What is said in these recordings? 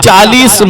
40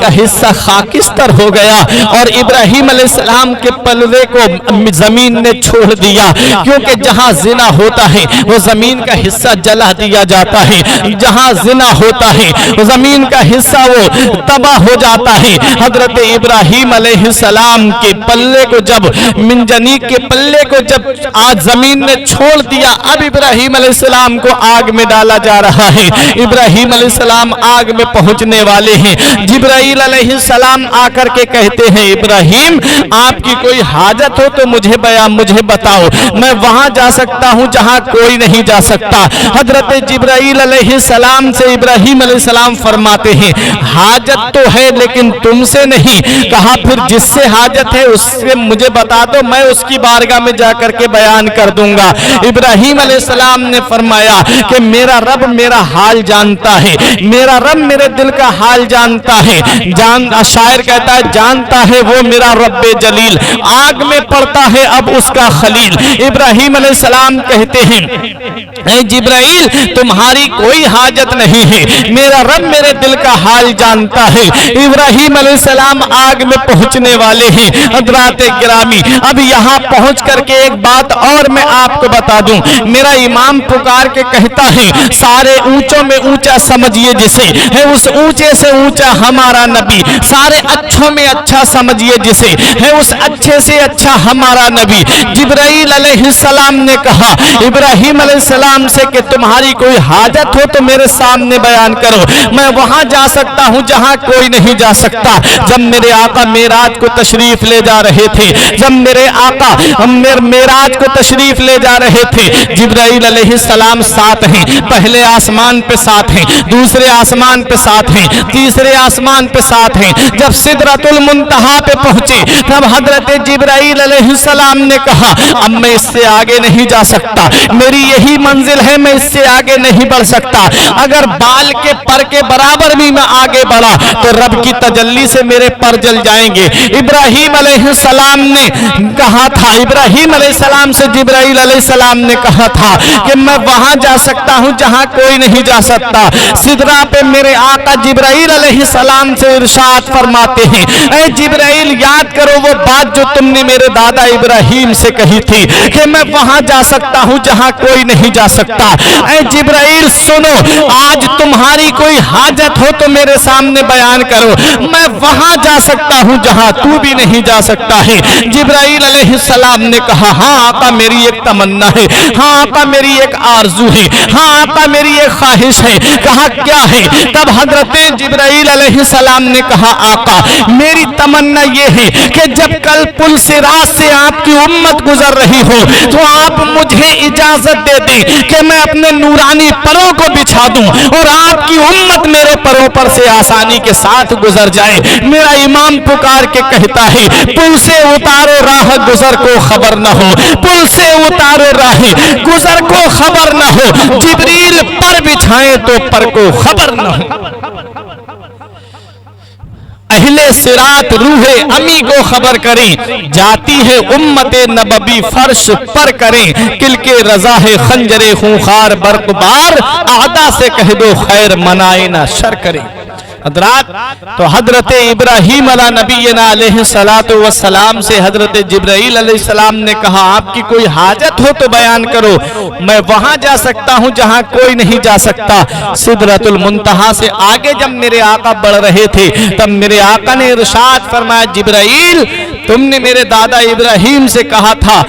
کا حصہ خاکستر ہو گیا اور ابراہیم علیہ السلام کے پلوے کو زمین نے چھوڑ دیا، کیونکہ جہاں زنا ہوتا ہے وہ زمین کا حصہ جلا دیا جاتا ہے، جہاں زنا ہوتا ہے وہ زمین کا حصہ وہ تباہ ہو جاتا ہے۔ حضرت ابراہیم علیہ السلام کے پلے کو جب منجنیق کے پلے کو جب آج زمین نے چھوڑ دیا، اب ابراہیم علیہ السلام کو آگ میں ڈالا جا رہا ہے۔ ابراہیم علیہ السلام آگ میں پہنچنے والے ہیں۔ جبرائیل علیہ السلام آ کر کے کہتے ہیں ابراہیم آپ کی کوئی حاجت ہو تو مجھے بتاؤ، میں وہاں جا سکتا ہوں جہاں کوئی نہیں جا سکتا۔ حضرت جبرائیل علیہ السلام سے ابراہیم علیہ السلام فرماتے ہیں حاجت تو ہے لیکن تم سے نہیں۔ کہا پھر جس سے حاجت ہے اس سے مجھے بتا دو، میں اس کی بارگاہ میں جا کر کے بیان کر دوں گا۔ ابراہیم علیہ السلام نے فرمایا کہ میرا رب میرا حال جانتا ہے، میرا رب میرے دل کا حال جانتا ہے۔ شاعر کہتا ہے جانتا ہے وہ میرا رب جلیل، آگ میں پڑتا ہے اب اس کا خلیل۔ ابراہیم علیہ السلام کہتے ہیں اے جبرائیل تمہاری کوئی حاجت نہیں ہے، میرا رب میرے دل کا حال جانتا ہے۔ ابراہیم علیہ السلام آگ میں پہنچنے والے ہیں۔ حضرات گرامی اب یہاں پہنچ کر کے ایک بات اور میں آپ کو بتا دوں، میرا امام پکار کے کہتا ہے سارے اونچوں میں اونچا سمجھیے جسے ہے اس اونچے سے اونچا ہمارا نبی، سارے اچھوں میں اچھا سمجھیے جسے ہے اس اچھے سے اچھا ہمارا نبی۔ جبرائیل علیہ السلام نے کہا ابراہیم علیہ السلام سے کہ تمہاری کوئی حاجت ہو تو میرے سامنے بیان کرو، میں وہاں جا سکتا ہوں جہاں کوئی نہیں جا سکتا۔ جب میرے آقا معراج کو تشریف لے جا رہے تھے، جب میرے آقا معراج کو تشریف لے جا رہے تھے، جبرائیل علیہ السلام ساتھ ہیں، پہلے آسمان پہ ساتھ ہیں، دوسرے آسمان پہ ساتھ ہیں، تیسرے آسمان پہ ساتھ ہیں۔ جب سدرۃ المنتہا پہ پہنچے تب حضرت جبرائیل علیہ السلام نے کہا اب میں اس سے آگے نہیں جا سکتا، میری یہی منزل ہے، میں اس سے آگے نہیں بڑھ سکتا۔ اگر بال کے پر کے برابر بھی میں آگے بڑھا تو رب کی تجلی سے میرے پر جل جائیں گے۔ ابراہیم علیہ السلام نے کہا تھا، ابراہیم علیہ السلام سے جبرائیل علیہ السلام نے کہا تھا کہ میں وہاں جا سکتا ہوں جہاں کوئی نہیں جا سکتا۔ سدرہ پہ میرے آقا جبرائیل علیہ السلام سے ارشاد فرماتے ہیں اے جبرائیل یاد کرو وہ بات جو تم نے میرے دادا ابراہیم سے کہی تھی کہ میں وہاں جا سکتا ہوں جہاں کوئی نہیں جا سکتا۔ اے جبرائیل سنو، آج تمہاری کوئی حاجت ہو تو میرے سامنے بیان کرو، میں وہاں جا سکتا ہوں جہاں تو بھی نہیں جا سکتا ہے۔ جبرائیل علیہ السلام نے کہا ہاں آقا میری ایک تمنا ہے، ہاں آقا میری ایک آرزو ہے، ہاں آقا میری ایک خواہش ہے۔ کہا کیا ہے؟ تب حضرت جبرائیل علیہ السلام نے کہا آقا میری تمنا یہ ہے کہ جب کل پل صراط سے آپ کی امت گزر رہی ہو تو آپ مجھے اجازت دے دیں کہ میں اپنے نورانی پروں کو بچھا دوں اور آپ کی امت میرے پروں پر سے آسانی کے ساتھ گزر جائے۔ میرا امام پکار کے کہتا ہے پل سے اتارو راہ گزر کو خبر نہ ہو، پل سے اتارو راہ گزر کو خبر نہ ہو، جبریل پر بچھائیں تو پر کو خبر نہ ہو۔ اہل صراط روح امی کو خبر کریں، جاتی ہے امت نبوی فرش پر کریں، کل کے رضا ہے خنجر خونخوار برق بار، اعدا سے کہہ دو خیر منائے نہ شر کریں۔ حضرات تو حضرت ابراہیم علیہ نبینا علیہ السلام سے حضرت جبرائیل علیہ السلام نے کہا آپ کی کوئی حاجت ہو تو بیان کرو، میں وہاں جا سکتا ہوں جہاں کوئی نہیں جا سکتا۔ سدرۃ المنتہا سے آگے جب میرے آقا بڑھ رہے تھے تب میرے آقا نے ارشاد فرمایا جبرائیل تم نے میرے دادا ابراہیم سے کہا تھا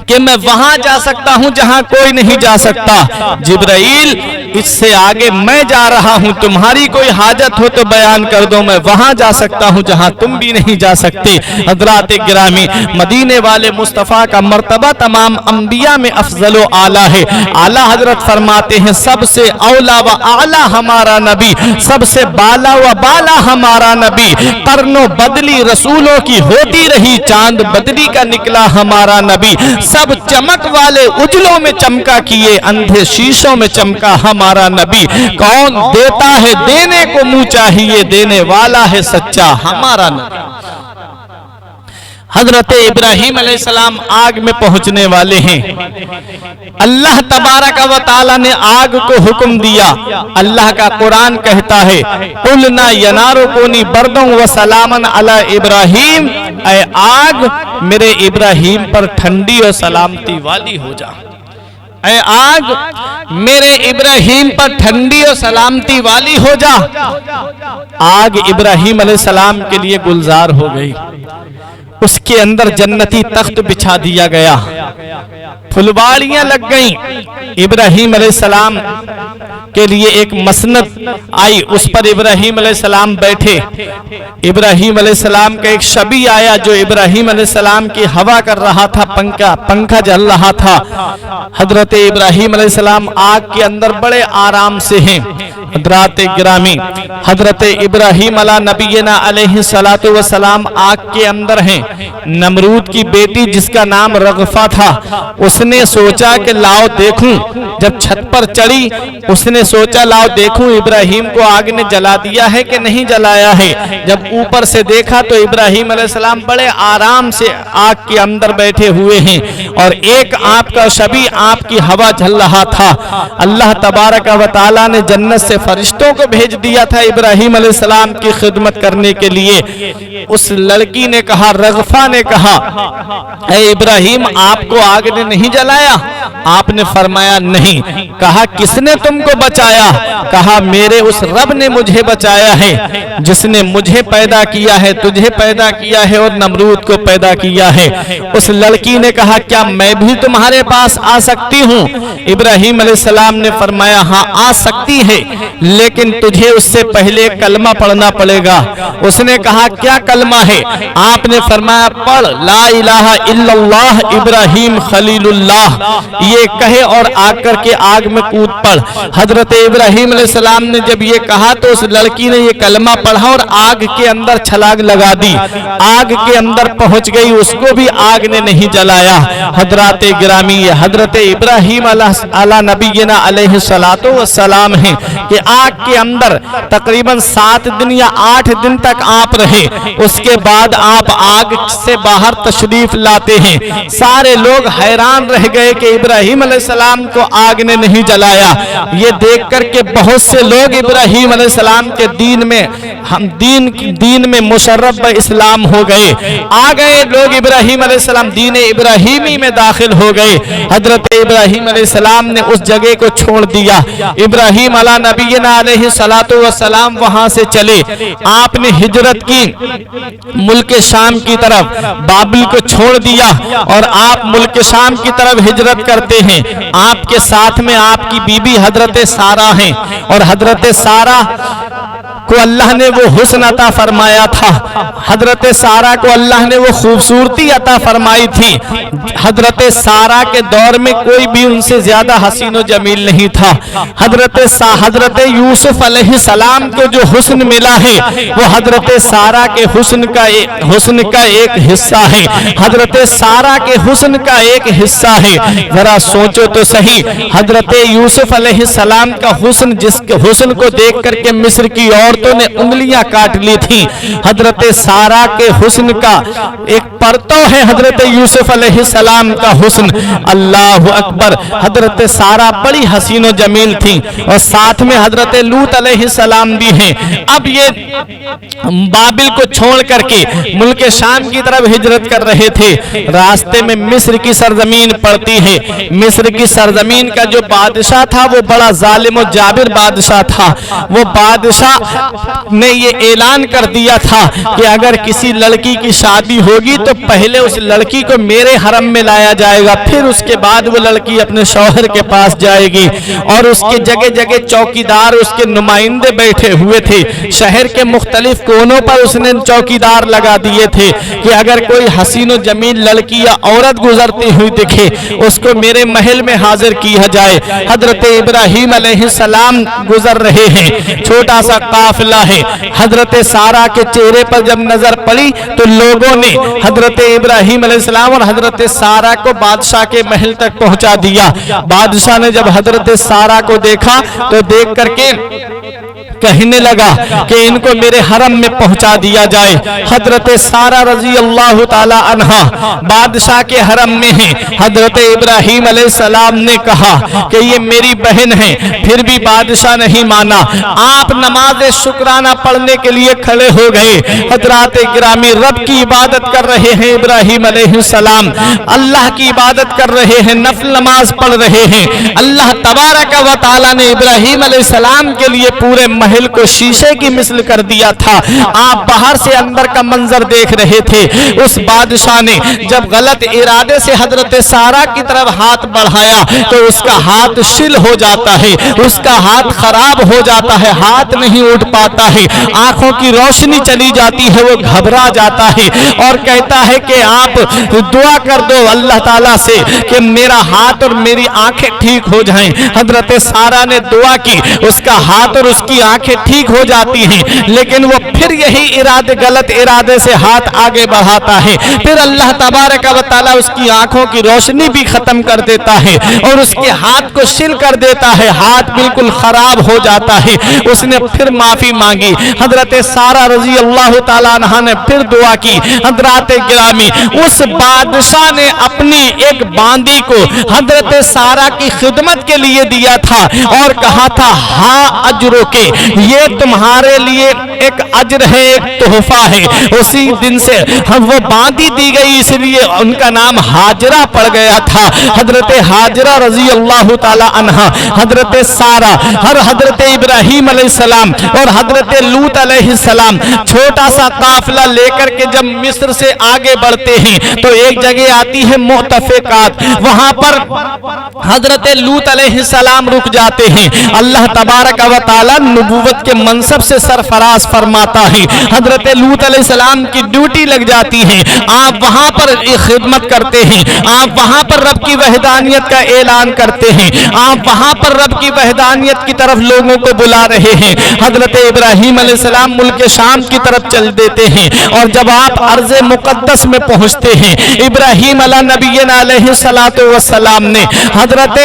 کہ میں وہاں جا سکتا ہوں جہاں کوئی نہیں جا سکتا۔ جبرائیل اس سے آگے میں جا رہا ہوں، تمہاری کوئی حاجت ہو تو بیان کر دو، میں وہاں جا سکتا ہوں جہاں تم بھی نہیں جا سکتے۔ حضرات گرامی مدینے والے مصطفیٰ کا مرتبہ تمام انبیاء میں افضل و اعلیٰ ہے۔ اعلیٰ حضرت فرماتے ہیں سب سے اولا و اعلیٰ ہمارا نبی، سب سے بالا و بالا ہمارا نبی، قرن و بدلی رسولوں کی ہوتی رہی، چاند بدلی کا نکلا ہمارا نبی، سب چمک والے اجلوں میں چمکا کیے، اندھے شیشوں میں چمکا ہمارا نبی، کون دیتا ہے دینے کو منہ چاہیے، دینے والا ہے سچا ہمارا نبی۔ حضرت ابراہیم علیہ السلام آگ میں پہنچنے والے ہیں۔ اللہ تبارک و تعالی نے آگ کو حکم دیا۔ اللہ کا قرآن کہتا ہے قُلْنَا يَنَارُ كُونِي بَرْدًا وَسَلَامًا عَلَى ابراہیم، اے آگ میرے ابراہیم پر ٹھنڈی اور سلامتی والی ہو جا، اے آگ میرے ابراہیم پر ٹھنڈی اور سلامتی والی ہو جا۔ آگ ابراہیم علیہ السلام کے لیے گلزار ہو گئی، اس کے اندر جنتی تخت بچھا دیا گیا، پھلواڑیاں لگ گئیں، ابراہیم علیہ السلام کے لیے ایک مسند آئی، اس پر ابراہیم علیہ السلام بیٹھے۔ ابراہیم علیہ السلام کا ایک شبی آیا جو ابراہیم علیہ السلام کی ہوا کر رہا تھا، پنکھا جل رہا تھا۔ حضرت ابراہیم علیہ السلام آگ کے اندر بڑے آرام سے ہیں۔ حضرات گرامی، حضرت ابراہیم علیہ نبینا علیہ السلام آگ کے اندر ہیں۔ نمرود کی بیٹی جس کا نام رغفہ تھا، اس نے سوچا کہ لاؤ دیکھوں، جب چھت پر چڑھی اس نے سوچا لاؤ دیکھوں ابراہیم کو آگ نے جلا دیا ہے کہ نہیں جلایا ہے۔ جب اوپر سے دیکھا تو ابراہیم علیہ السلام بڑے آرام سے آگ کے اندر بیٹھے ہوئے ہیں اور ایک آپ کا شبی آپ کی ہوا جل رہا تھا۔ اللہ تبارک و تعالی نے جنت سے فرشتوں کو بھیج دیا تھا ابراہیم علیہ السلام کی خدمت کرنے کے لیے۔ اس لڑکی نے کہا، رغفہ نے کہا، اے ابراہیم آپ کو آگ نے نہیں جلایا؟ آپ نے فرمایا نہیں۔ کہا کس نے تم کو بچایا؟ کہا میرے اس رب نے مجھے بچایا ہے جس نے مجھے پیدا کیا ہے، تجھے پیدا کیا ہے اور نمرود کو پیدا کیا ہے۔ اس لڑکی نے کہا کیا میں بھی تمہارے پاس آ سکتی ہوں؟ ابراہیم علیہ السلام نے فرمایا ہاں آ سکتی ہے، لیکن تجھے اس سے پہلے کلمہ پڑھنا پڑے گا۔ اس نے کہا کیا کلمہ ہے؟ آپ نے فرمایا پڑھ لا الہ الا اللہ ابراہیم خلیل اللہ، یہ کہے اور آ کر کے آگ میں کود پڑ۔ حضرت ابراہیم علیہ السلام نے جب یہ کہا تو اس لڑکی نے یہ کلمہ پڑھا اور آگ کے اندر چھلانگ لگا دی، آگ کے اندر پہنچ گئی، اس کو بھی آگ نے نہیں جلایا۔ حضرات گرامی، حضرت ابراہیم علیہ نبینا علیہ السلام ہیں کہ آگ کے اندر تقریباً 7 دن یا 8 دن تک آپ رہے، اس کے بعد آپ آگ سے باہر تشریف لاتے ہیں۔ سارے لوگ حیران رہ گئے کہ ابراہیم علیہ السلام کو آگ نے نہیں جلایا۔ یہ دیکھ کر کے بہت سے لوگ ابراہیم علیہ السلام کے دین میں مشرف اسلام ہو گئے، آ گئے لوگ ابراہیم علیہ السلام دین ابراہیمی میں داخل ہو گئے۔ حضرت ابراہیم علیہ السلام نے اس جگہ کو چھوڑ دیا۔ ابراہیم علیہ نبینا علیہ السلام وہاں سے چلے، آپ نے ہجرت کی ملک شام کی طرف، بابل کو چھوڑ دیا اور آپ ملک شام کی طرف ہجرت کرتے ہیں۔ آپ کے ساتھ میں آپ کی بیوی حضرت سارہ ہیں، اور حضرت سارہ کو اللہ نے وہ حسن عطا فرمایا تھا، حضرت سارہ کو اللہ نے وہ خوبصورتی عطا فرمائی تھی۔ حضرت سارہ کے دور میں کوئی بھی ان سے زیادہ حسین و جمیل نہیں تھا۔ حضرت یوسف علیہ السلام کو جو حسن ملا ہے وہ حضرت سارہ کے حسن کا ایک حصہ ہے، حضرت سارہ کے حسن کا ایک حصہ ہے۔ ذرا سوچو تو صحیح، حضرت یوسف علیہ السلام کا حسن، جس کے حسن کو دیکھ کر کے مصر کی عورتوں نے انگلیاں کاٹ لی تھی، حضرت سارہ کے حسن کا ایک پرتو ہے حضرت یوسف علیہ السلام کا حسن۔ اللہ اکبر، حضرت سارہ بڑی حسین و جمیل تھی، اور ساتھ میں حضرت لوط علیہ السلام بھی ہیں۔ اب یہ بابل کو چھوڑ کر کے ملک شام کی طرف ہجرت کر رہے تھے، راستے میں مصر کی سرزمین پڑتی ہے۔ مصر کی سرزمین کا جو بادشاہ تھا وہ بڑا ظالم و جابر بادشاہ تھا۔ وہ بادشاہ نے یہ اعلان کر دیا تھا کہ اگر کسی لڑکی کی شادی ہوگی تو پہلے اس لڑکی کو میرے حرم میں لایا جائے گا، پھر اس کے بعد وہ لڑکی اپنے شوہر کے پاس جائے گی۔ اور اس کے جگہ جگہ چوکیدار، اس کے نمائندے بیٹھے ہوئے تھے، شہر کے مختلف کونوں پر اس نے چوکیدار لگا دیے تھے کہ اگر کوئی حسین و جمیل لڑکی یا عورت گزرتی ہوئی دکھے اس کو میرے محل میں حاضر کیا جائے۔ حضرت ابراہیم علیہ السلام گزر رہے ہیں، چھوٹا سا قافلہ ہے۔ حضرت سارہ کے چہرے پر جب نظر پڑی تو لوگوں نے حضرت ابراہیم علیہ السلام اور حضرت سارہ کو بادشاہ کے محل تک پہنچا دیا۔ بادشاہ نے جب حضرت سارہ کو دیکھا تو دیکھ کر کے کہنے لگا کہ ان کو میرے حرم میں پہنچا دیا جائے۔ حضرت سارہ رضی اللہ تعالی عنہا بادشاہ کے حرم میں ہیں۔ حضرت ابراہیم علیہ السلام نے کہا کہ یہ میری بہن ہے، پھر بھی بادشاہ نہیں مانا۔ آپ نماز شکرانہ پڑھنے کے لیے کھڑے ہو گئے۔ حضرات گرامی، رب کی عبادت کر رہے ہیں ابراہیم علیہ السلام، اللہ کی عبادت کر رہے ہیں، نفل نماز پڑھ رہے ہیں۔ اللہ تبارک و تعالی نے ابراہیم علیہ السلام کے لیے پورے محل کو شیشے کی مثل کر دیا تھا۔ آپ باہر سے اندر کا منظر دیکھ رہے تھے۔ اس بادشاہ نے جب غلط ارادے سے حضرت سارہ کی طرف ہاتھ بڑھایا تو اس کا ہاتھ شل ہو جاتا ہے، اس کا ہاتھ خراب ہو جاتا ہے، ہاتھ نہیں اٹھ پاتا ہے، آنکھوں کی روشنی چلی جاتی ہے، وہ گھبرا جاتا ہے اور کہتا ہے کہ آپ دعا کر دو اللہ تعالیٰ سے کہ میرا ہاتھ اور میری آنکھیں ٹھیک ہو جائیں۔ حضرت سارہ نے دعا کی، اس کا ہاتھ اور اس کی آنکھیں ٹھیک ہو جاتی ہیں، لیکن وہ پھر یہی غلط ارادے سے ہاتھ آگے بڑھاتا ہے۔ پھر اللہ تبارک و تعالیٰ اس کی آنکھوں کی روشنی بھی ختم کر دیتا ہے اور اس کے ہاتھ کو شل کر دیتا ہے، ہاتھ بالکل خراب ہو جاتا ہے۔ اس نے پھر معافی مانگی۔ حضرت سارہ رضی اللہ تعالیٰ عنہ نے پھر دعا کی۔ حضرات گرامی، اس بادشاہ نے اپنی ایک باندی کو حضرت سارہ کی خدمت کے لیے دیا تھا اور کہا تھا ہاں اجرو کے، یہ تمہارے لیے ایک اجر ہے، ایک تحفہ ہے۔ اسی دن سے وہ باندی دی گئی، اس لیے ان کا نام ہاجرہ پڑ گیا تھا۔ حضرت ہاجرہ رضی اللہ تعالی عنہا، حضرت سارہ اور حضرت ابراہیم علیہ السلام اور حضرت لوط علیہ السلام چھوٹا سا قافلہ لے کر کے جب مصر سے آگے بڑھتے ہیں تو ایک جگہ آتی ہے مؤتفقات، وہاں پر حضرت لوط علیہ السلام رک جاتے ہیں۔ اللہ تبارک و تعالی نبوت کے منصب سے سرفراز فرماتا ہے، حضرت لوط علیہ السلام کی ڈیوٹی لگ جاتی ہے، آپ وہاں پر خدمت کرتے ہیں، آپ وہاں پر رب کی وحدانیت کا اعلان کرتے ہیں، آپ وہاں پر رب کی وحدانیت کی طرف لوگوں کو بلا رہے ہیں۔ حضرت ابراہیم علیہ السلام ملک شام کی طرف چل دیتے ہیں اور جب آپ ارض مقدس میں پہنچتے ہیں، ابراہیم علیہ نبینا علیہ السلام نے حضرت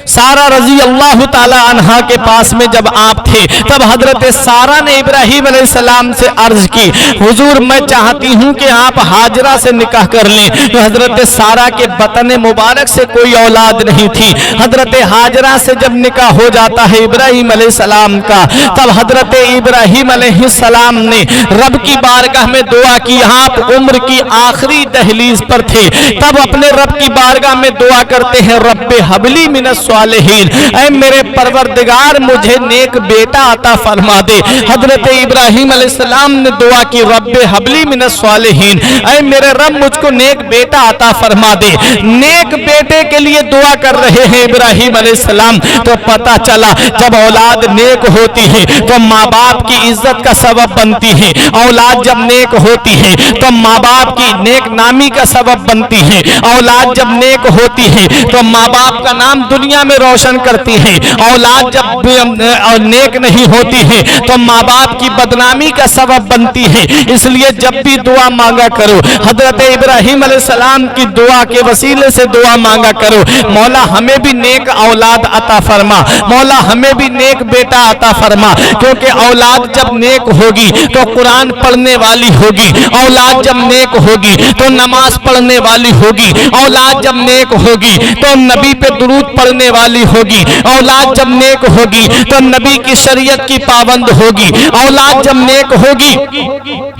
سارہ رضی اللہ تعالی عنہ کے پاس میں جب آپ تھے تب حضرت سارہ نے ابراہیم علیہ السلام سے عرض کی، حضور میں چاہتی ہوں کہ آپ ہاجرہ سے نکاح کر لیں۔ تو حضرت سارہ کے بطن مبارک سے کوئی اولاد نہیں تھی۔ حضرت ہاجرہ سے جب نکاح ہو جاتا ہے ابراہیم علیہ السلام کا، تب حضرت ابراہیم علیہ السلام نے رب کی بارگاہ میں دعا کی۔ آپ عمر کی آخری دہلیز پر تھے، تب اپنے رب کی بارگاہ میں دعا کرتے ہیں، رب حبلی من الصالحین، اے میرے پروردگار مجھے نیک بیٹا عطا فرما دے۔ حضرت ابراہیم علیہ السلام نے دعا کی، رب حبلی من الصالحین، اے میرے رب مجھ کو نیک بیٹا عطا فرما دے۔ نیک بیٹے کے لیے دعا کر رہے ہیں ابراہیم علیہ السلام، تو پتہ چلا جب اولاد نیک ہوتی ہے تو ماں باپ کی عزت کا سبب بنتی ہے، اولاد جب نیک ہوتی ہے تو ماں باپ کی نیک نامی کا سبب بنتی ہے، اولاد جب نیک ہوتی ہے تو ماں باپ کا نام دنیا میں روشن کرتی ہے، اولاد جب نیک نہیں ہوتی ہے تو ماں باپ کی بدنامی کا سبب بنتی ہے۔ اس لیے جب بھی دعا مانگا کرو، حضرت ابراہیم علیہ السلام کی دعا کے وسیلے سے دعا مانگا کرو، مولا ہمیں بھی نیک اولاد عطا فرما، مولا ہمیں بھی نیک بیٹا عطا فرما، کیونکہ اولاد جب نیک ہوگی تو قرآن پڑھنے والی ہوگی، اولاد جب نیک ہوگی تو نماز پڑھنے والی ہوگی، اولاد جب نیک ہوگی تو نبی پہ درود پڑھنے والی ہوگی، اولاد جب نیک ہوگی تو نبی کی شریعت کی پابند ہوگی، اولاد جب نیک ہوگی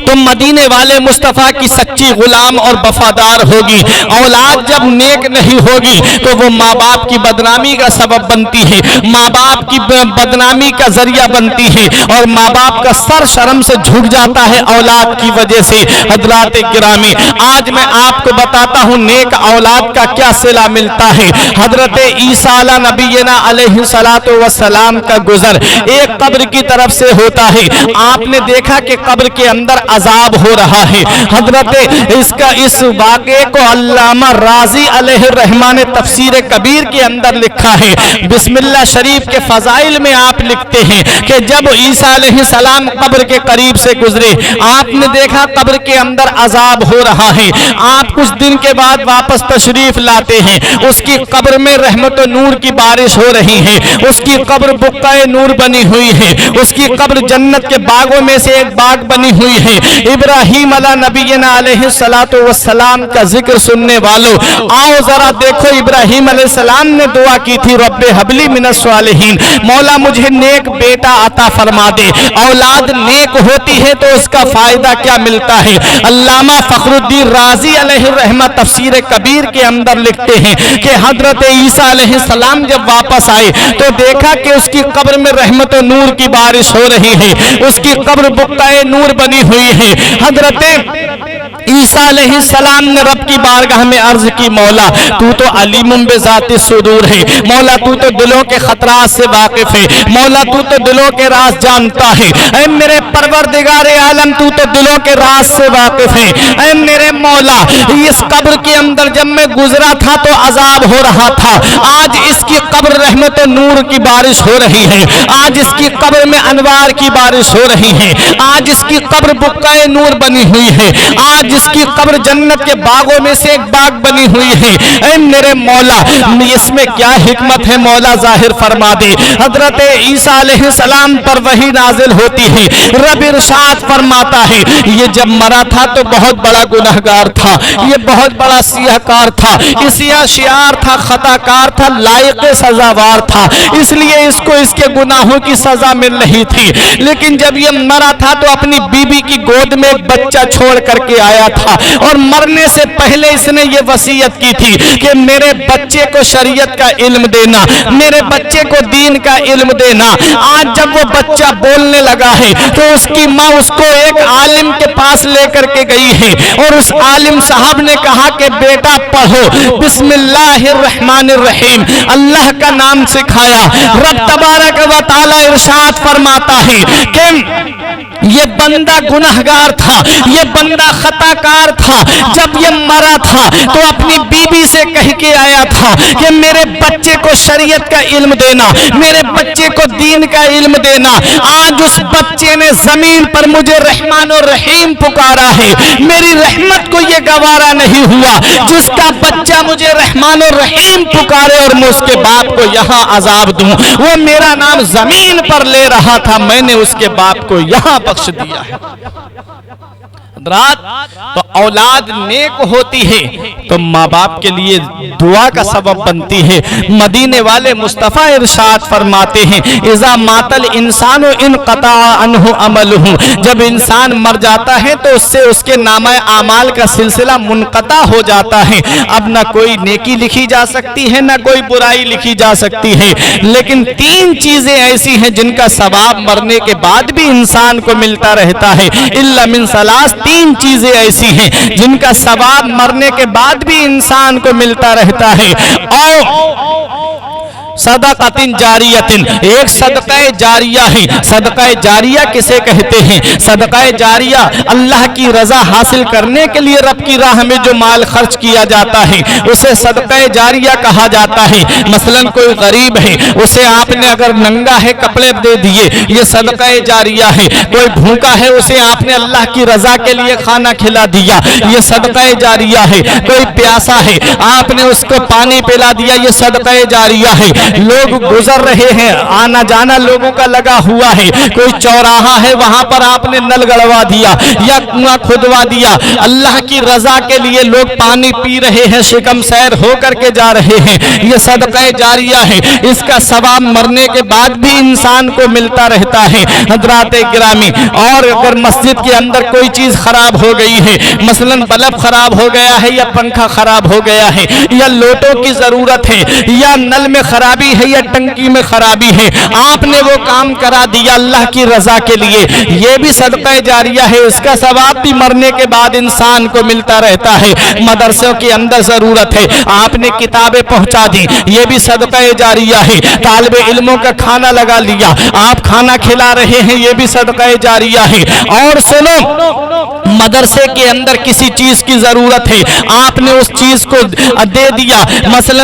تو مدینے والے مصطفیٰ کی سچی غلام اور وفادار ہوگی، اولاد جب نیک نہیں ہوگی تو وہ ماں باپ کی بدنامی کا سبب بنتی ہے، ماں باپ کی بدنامی کا ذریعہ بنتی ہے اور ماں باپ کا سر شرم سے جھک جاتا ہے اولاد کی وجہ سے۔ حضرات گرامی، آج میں آپ کو بتاتا ہوں نیک اولاد کا کیا صلہ ملتا ہے۔ حضرت عیسیٰ علیہ نبینا علیہ السلام کا گزر ایک قبر کی طرف سے ہوتا ہے، آپ نے دیکھا کہ قبر کے اندر عذاب ہو رہا ہے۔ حضرت اس واقعے کو علامہ رازی علیہ الرحمن نے تفسیر کبیر کے اندر لکھا ہے۔ بسم اللہ شریف کے فضائل میں آپ لکھتے ہیں کہ جب عیسیٰ علیہ السلام قبر کے قریب سے گزرے، آپ نے دیکھا قبر کے اندر عذاب ہو رہا ہے۔ آپ کچھ دن کے بعد واپس تشریف لاتے ہیں، اس کی قبر میں رحمت و نور کی بارش ہو رہی ہے، اس کی قبر بقعہ نور بنی ہوئی ہے، اس کی قبر جنت کے باغوں میں سے ایک باغ بنی ہوئی ہے۔ ابراہیم علیہ نبینا علیہ السلام کا ذکر سننے والوں، آؤ ذرا دیکھو ابراہیم علیہ السلام نے دعا کی تھی، رب حبلی من الصالحین، مولا مجھے نیک بیٹا عطا فرما دے۔ اولاد نیک ہوتی ہے تو اس کا فائدہ کیا ملتا ہے؟ علامہ فخر الدین رازی علیہ الرحمہ تفسیر کبیر کے اندر لکھتے ہیں کہ حضرت عیسیٰ علیہ السلام جب واپس آئے تو دیکھا کہ اس کی قبر میں رحمت و نور کی بارش ہو رہی ہے، اس کی قبر بقعہ نور بنی ہوئی ہے۔ حضرت عیسیٰ علیہ السلام نے رب کی بارگاہ میں عرض کی، مولا تو تو علیم بذات الصدور ہے، مولا تو تو دلوں کے خطرات سے واقف ہے، مولا تو تو دلوں کے راز جانتا ہے، اے میرے پروردگار عالم تو تو دلوں کے راز سے واقف ہے۔ اے میرے مولا اس قبر کے اندر جب میں گزرا تھا تو عذاب ہو رہا تھا، آج اس کی قبر رحمت و نور کی بارش ہو رہی ہے، آج اس کی قبر میں انوار کی بارش ہو رہی ہے، آج اس کی قبر بقعہ نور بنی ہوئی ہے، آج اس کی قبر جنت کے باغوں میں سے ایک باغ بنی ہوئی ہے۔ اے میرے مولا اس میں کیا حکمت ہے مولا ظاہر فرما دے۔ حضرت عیسیٰ علیہ السلام پر وحی نازل ہوتی ہے، رب ارشاد فرماتا ہے یہ جب مرا تھا تو بہت بڑا گنہگار تھا، یہ بہت بڑا سیاہ کار تھا، سیاہ شیار تھا، خطا کار تھا، لائق سزاوار تھا، اس لیے اس کو اس کے گناہوں کی سزا مل رہی تھی۔ لیکن جب یہ مرا تھا تو اپنی بیوی کی گود میں ایک بچہ چھوڑ کر کے آیا تھا، اور مرنے سے پہلے اس نے یہ وصیت کی تھی کہ میرے بچے کو شریعت کا علم دینا، میرے بچے کو دین کا علم دینا۔ آج جب وہ بچہ بولنے لگا ہے تو اس کی ماں اس کو ایک عالم کے پاس لے کر کے گئی ہے، اور اس عالم صاحب نے کہا کہ بیٹا پڑھو بسم اللہ الرحمن الرحیم، اللہ کا نام سکھایا۔ رب تبارک و تعالی ارشاد فرماتا ہے کہ یہ بندہ گنہگار تھا، یہ بندہ خطا کار تھا، جب یہ مرا تھا تو اپنی بیوی سے کہہ کے آیا تھا کہ میرے بچے کو شریعت کا علم دینا، میرے بچے کو دین کا علم دینا۔ آج اس بچے نے زمین پر مجھے رحمان اور رحیم پکارا ہے، میری رحمت کو یہ گوارا نہیں ہوا، جس کا بچہ مجھے رحمان اور رحیم پکارے اور میں اس کے باپ کو یہاں عذاب دوں۔ وہ میرا نام زمین پر لے رہا تھا، میں نے اس کے باپ کو یہاں بخش دیا ہے۔ تو اولاد نیک ہوتی ہے تو ماں باپ کے لیے دعا کا سبب بنتی ہے۔ مدینے والے مصطفیٰ ارشاد فرماتے ہیں اذا مات الانسان انقطع عنہ عملہ، جب انسان مر جاتا ہے تو اس سے اس کے نامہ اعمال کا سلسلہ منقطع ہو جاتا ہے۔ اب نہ کوئی نیکی لکھی جا سکتی ہے نہ کوئی برائی لکھی جا سکتی ہے، لیکن تین چیزیں ایسی ہیں جن کا ثواب مرنے کے بعد بھی انسان کو ملتا رہتا ہے۔ الا من ثلاث، تین چیزیں ایسی ہیں جن کا ثواب مرنے کے بعد بھی انسان کو ملتا رہتا ہے۔ صدقۃ جاریۃ، ایک صدقہ جاریہ ہے۔ صدقہ جاریہ کسے کہتے ہیں؟ صدقہ جاریہ اللہ کی رضا حاصل کرنے کے لیے رب کی راہ میں جو مال خرچ کیا جاتا ہے اسے صدقہ جاریہ کہا جاتا ہے۔ مثلا کوئی غریب ہے، اسے آپ نے اگر ننگا ہے کپڑے دے دیے، یہ صدقہ جاریہ ہے۔ کوئی بھوکا ہے، اسے آپ نے اللہ کی رضا کے لیے کھانا کھلا دیا، یہ صدقہ جاریہ ہے۔ کوئی پیاسا ہے، آپ نے اس کو پانی پلا دیا، یہ صدقہ جاریہ ہے۔ لوگ گزر رہے ہیں، آنا جانا لوگوں کا لگا ہوا ہے، کوئی چوراہا ہے وہاں پر آپ نے نل گڑوا دیا یا کنواں کھدوا دیا، اللہ کی رضا کے لیے لوگ پانی پی رہے ہیں، شکم سیر ہو کر کے جا رہے ہیں، یہ صدقہ جاریہ ہے۔ اس کا ثواب مرنے کے بعد بھی انسان کو ملتا رہتا ہے۔ حضرات گرامی، اور اگر مسجد کے اندر کوئی چیز خراب ہو گئی ہے، مثلا بلب خراب ہو گیا ہے یا پنکھا خراب ہو گیا ہے یا لوٹوں کی ضرورت ہے یا نل میں خرابی ہے یا ٹنکی میں خرابی ہے، آپ نے وہ کام کرا دیا اللہ کی رضا کے لیے، یہ بھی صدقہ جاریہ ہے۔ اس کا ثواب بھی مرنے کے بعد انسان کو ملتا رہتا ہے۔ مدرسوں کے اندر ضرورت ہے، آپ نے کتابیں پہنچا دی، یہ بھی صدقہ جاریہ ہے۔ طالب علموں کا کھانا لگا لیا، آپ کھانا کھلا رہے ہیں، یہ بھی صدقہ جاریہ ہے۔ اور سنو، مدرسے کے اندر کسی چیز کی ضرورت ہے، آپ نے اس چیز کو دے دیا، مثلا